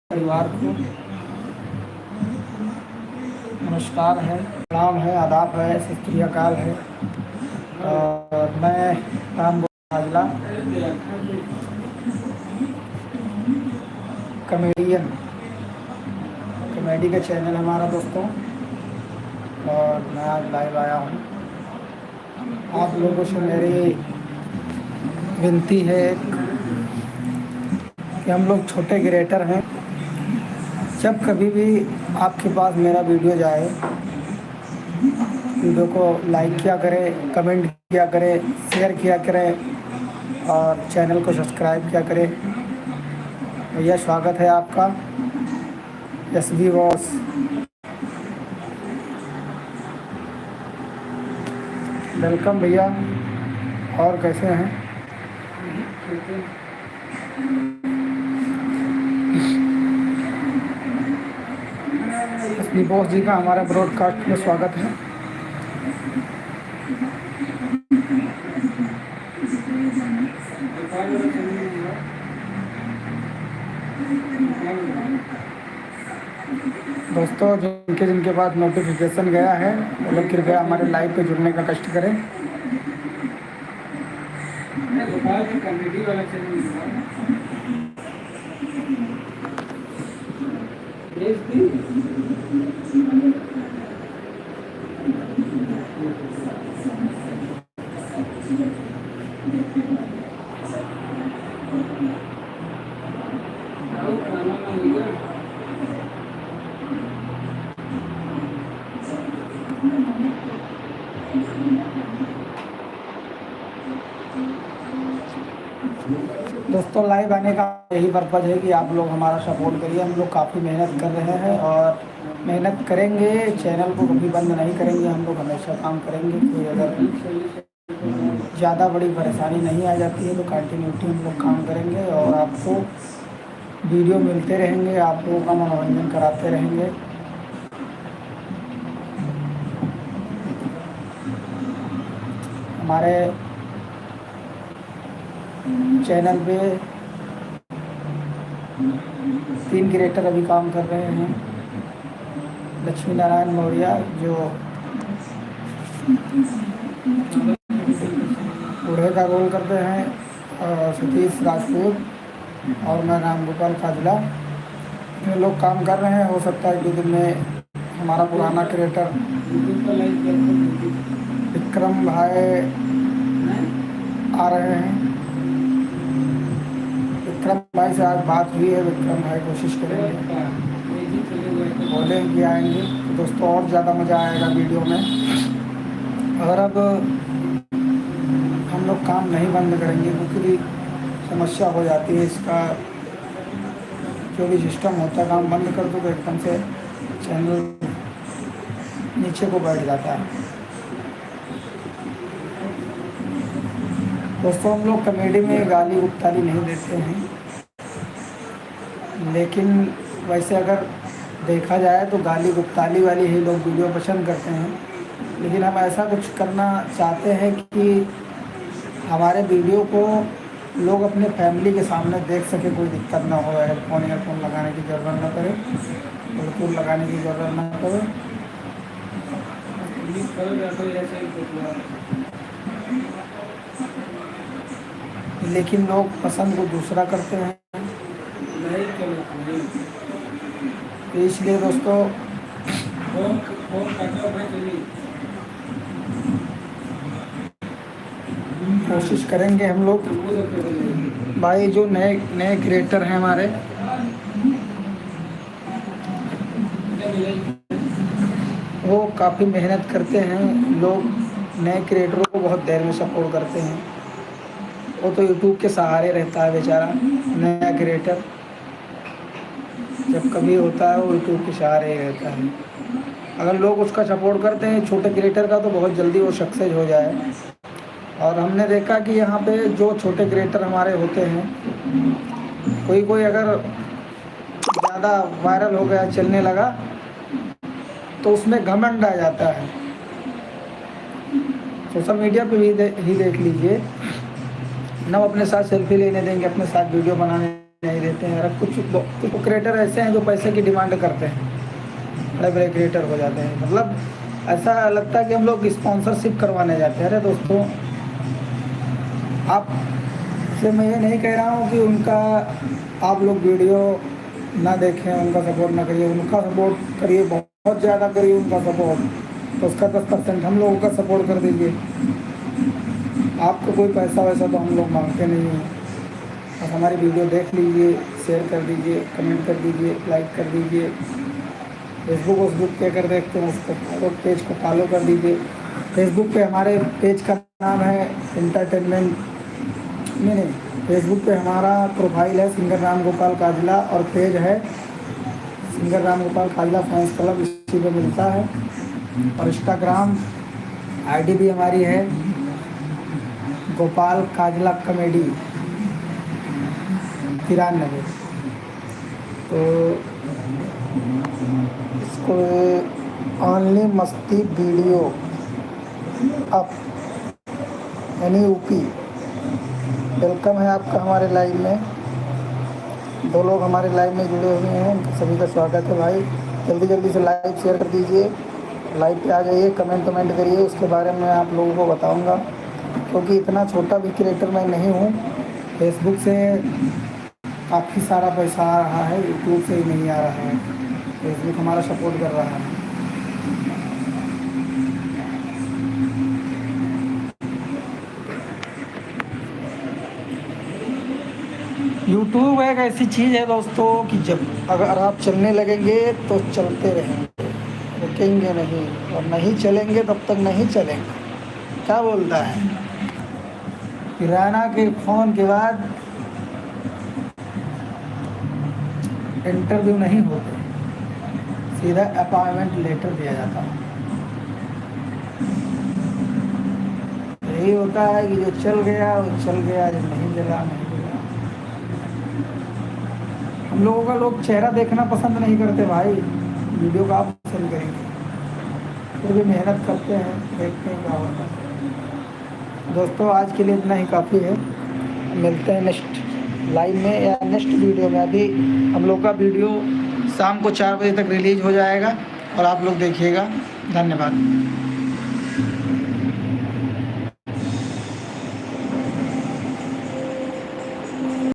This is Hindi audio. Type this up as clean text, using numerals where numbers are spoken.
परिवार को नमस्कार है, प्रणाम है, आदाब है, सत श्री अकाल है। और मैं राम हाजला कॉमेडियन कॉमेडी का चैनल हमारा दोस्तों, और मैं आज लाइव आया हूँ। आप लोगों से मेरी विनती है कि हम लोग छोटे क्रिएटर हैं। जब कभी भी आपके पास मेरा वीडियो जाए, वीडियो को लाइक किया करें, कमेंट किया करें, शेयर किया करें और चैनल को सब्सक्राइब किया करें। भैया स्वागत है आपका, एसबी बॉस। वेलकम भैया, और कैसे हैं? एसबी बॉस जी का हमारा ब्रॉडकास्ट में स्वागत है। दोस्तों, जिनके पास नोटिफिकेशन गया है वो लोग कृपया हमारे लाइव पे जुड़ने का कष्ट करें। दोस्तों, लाइव आने का यही पर्पज़ है कि आप लोग हमारा सपोर्ट करिए। हम लोग काफ़ी मेहनत कर रहे हैं और मेहनत करेंगे, चैनल को कभी बंद नहीं करेंगे। हम लोग हमेशा काम करेंगे। कोई अगर ज़्यादा बड़ी परेशानी नहीं आ जाती है तो कंटिन्यूटी हम लोग काम करेंगे और आपको वीडियो मिलते रहेंगे, आप लोगों का मनोरंजन कराते रहेंगे। हमारे चैनल पे 3 क्रिएटर अभी काम कर रहे हैं। लक्ष्मी नारायण मौर्य जो बूढ़े का रोल करते हैं, और सतीश राजपूत और मैं राम गोपाल फाजला। ये लोग काम कर रहे हैं। हो सकता है कि दिन में हमारा पुराना क्रिएटर विक्रम भाई आ रहे हैं। विक्रम भाई से आज बात हुई है। विक्रम भाई कोशिश करेंगे, बोले कि आएंगे तो दोस्तों और ज़्यादा मज़ा आएगा वीडियो में। और अब हम लोग काम नहीं बंद करेंगे क्योंकि समस्या हो जाती है। इसका जो भी सिस्टम होता है, काम बंद कर दो तो एकदम से चैनल नीचे को बैठ जाता है। दोस्तों, हम लोग कॉमेडी में गाली गुप्ताली नहीं देते हैं, लेकिन वैसे अगर देखा जाए तो गाली गुप्ताली वाली ही लोग वीडियो पसंद करते हैं। लेकिन हम ऐसा कुछ करना चाहते हैं कि हमारे वीडियो को लोग अपने फैमिली के सामने देख सके, कोई दिक्कत ना हो। हेडफोन लगाने की ज़रूरत ना पड़े, ब्लूटूथ लगाने की ज़रूरत ना पड़े। लेकिन लोग पसंद को दूसरा करते हैं। तो इसलिए दोस्तों कोशिश करेंगे हम लोग। भाई जो नए नए क्रिएटर हैं हमारे, वो काफ़ी मेहनत करते हैं। लोग नए क्रिएटरों को बहुत देर में सपोर्ट करते हैं। वो तो यूट्यूब के सहारे रहता है बेचारा। नया क्रिएटर जब कभी होता है वो यूट्यूब के सहारे ही रहता है। अगर लोग उसका सपोर्ट करते हैं छोटे क्रिएटर का, तो बहुत जल्दी वो सक्सेस हो जाए। और हमने देखा कि यहाँ पे जो छोटे क्रिएटर हमारे होते हैं, कोई अगर ज़्यादा वायरल हो गया, चलने लगा, तो उसमें घमंड आ जाता है। सोशल मीडिया पे भी ही देख लीजिए, ना वो अपने साथ सेल्फी लेने देंगे, अपने साथ वीडियो बनाने नहीं देते हैं। और कुछ क्रिएटर ऐसे हैं जो पैसे की डिमांड करते हैं, बड़े बड़े क्रिएटर हो जाते हैं। मतलब ऐसा लगता है कि हम लोग स्पॉन्सरशिप करवाने जाते हैं। अरे दोस्तों, आप से मैं ये नहीं कह रहा हूँ कि उनका आप लोग वीडियो ना देखें, उनका सपोर्ट ना करिए। उनका सपोर्ट करिए, बहुत ज़्यादा करिए उनका सपोर्ट। तो उसका 10% हम लोगों का सपोर्ट कर दीजिए। आपको कोई पैसा वैसा तो हम लोग मांगते नहीं हैं। बस हमारी वीडियो देख लीजिए, शेयर कर दीजिए, कमेंट कर दीजिए, लाइक कर दीजिए। फेसबुक पे अगर देखते हैं उसको फॉलो, पेज को फॉलो कर दीजिए। फेसबुक पे हमारे पेज का नाम है एंटरटेनमेंट, नहीं, फेसबुक पे हमारा प्रोफाइल है सिंगर राम गोपाल काजला, और पेज है singer Ram Gopal Kajla fans club, इसी पे मिलता है। और इंस्टाग्राम आईडी भी हमारी है गोपाल काजला कॉमेडी 93। तो इसको ओनली मस्ती वीडियो अप यानी यूपी। वेलकम है आपका हमारे लाइव में। 2 लोग हमारे लाइव में जुड़े हुए हैं, सभी का स्वागत है भाई। जल्दी जल्दी से लाइव शेयर कर दीजिए, लाइव पे आ जाइए, कमेंट करिए। उसके बारे में आप लोगों को बताऊंगा, क्योंकि इतना छोटा भी क्रिएटर मैं नहीं हूँ। फेसबुक से काफ़ी सारा पैसा आ रहा है, यूट्यूब से ही नहीं आ रहा है। फेसबुक हमारा सपोर्ट कर रहा है। यूट्यूब एक ऐसी चीज़ है दोस्तों कि जब अगर आप चलने लगेंगे तो चलते रहेंगे, रुकेंगे नहीं, और नहीं चलेंगे तब तक नहीं चलेंगे। क्या बोलता है? किराना के फ़ोन के बाद इंटरव्यू नहीं होते, सीधा अपॉइंटमेंट लेटर दिया जाता है। यही होता है कि जो चल गया वो चल गया, जो नहीं चला नहीं चला। हम लोगों का लोग चेहरा देखना पसंद नहीं करते भाई, वीडियो का आप पसंद करेंगे। फिर भी मेहनत करते हैं, देखते हैं क्या होता है। दोस्तों आज के लिए इतना ही काफ़ी है। मिलते हैं नेक्स्ट लाइव में या नेक्स्ट वीडियो में। अभी हम लोग का वीडियो शाम को 4 बजे तक रिलीज हो जाएगा और आप लोग देखिएगा। धन्यवाद।